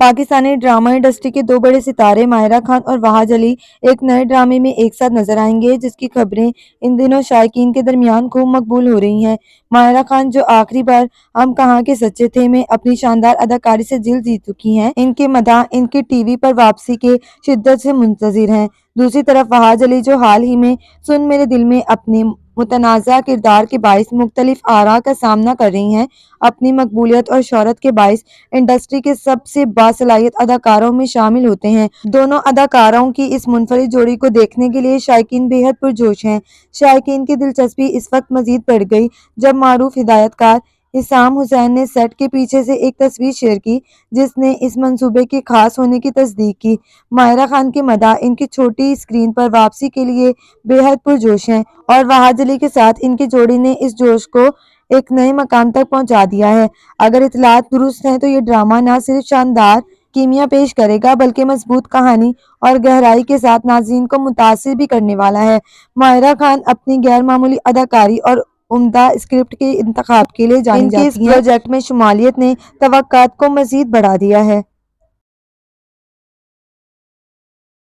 Pakistani drama industry کے دو بڑے ستارے ماہرہ خان اور وحاج علی ایک نئے ڈرامے میں ایک ساتھ نظر آئیں گے، جس کی خبریں ان دنوں شائقین کے درمیان خوب مقبول ہو رہی ہیں۔ ماہرہ خان، جو آخری بار ہم کہاں کے سچے تھے میں اپنی شاندار اداکاری سے دل جیت چکی ہیں، ان کے مداح ان کی ٹی وی پر واپسی کے شدت سے منتظر ہیں۔ دوسری طرف وحاج علی، جو حال ہی میں سن میرے دل میں اپنے متنازع کردار کے باعث مختلف آراء کا سامنا کر رہی ہیں، اپنی مقبولیت اور شہرت کے باعث انڈسٹری کے سب سے باصلاحیت اداکاروں میں شامل ہوتے ہیں۔ دونوں اداکاروں کی اس منفرد جوڑی کو دیکھنے کے لیے شائقین بے حد پرجوش ہیں۔ شائقین کی دلچسپی اس وقت مزید بڑھ گئی جب معروف ہدایت کار حسام حسین نے سیٹ کے پیچھے سے ایک تصویر شیئر کی، جس نے اس منصوبے کے خاص ہونے کی تصدیق کی۔ ماہرہ خان کے مداح ان کی چھوٹی اسکرین پر واپسی کے لیے بے حد پرجوش ہیں، اور وحاج علی کے ساتھ ان کی جوڑی نے اس جوش کو ایک نئے مقام تک پہنچا دیا ہے۔ اگر اطلاعات درست ہیں تو یہ ڈرامہ نہ صرف شاندار کیمیا پیش کرے گا بلکہ مضبوط کہانی اور گہرائی کے ساتھ ناظرین کو متاثر بھی کرنے والا ہے۔ ماہرہ خان اپنی غیر معمولی اداکاری اور عمدہ اسکرپٹ کے انتخاب کے لیے جانی جاتی ہیں۔ ان کی اس پروجیکٹ میں شمولیت نے توقعات کو مزید بڑھا دیا ہے۔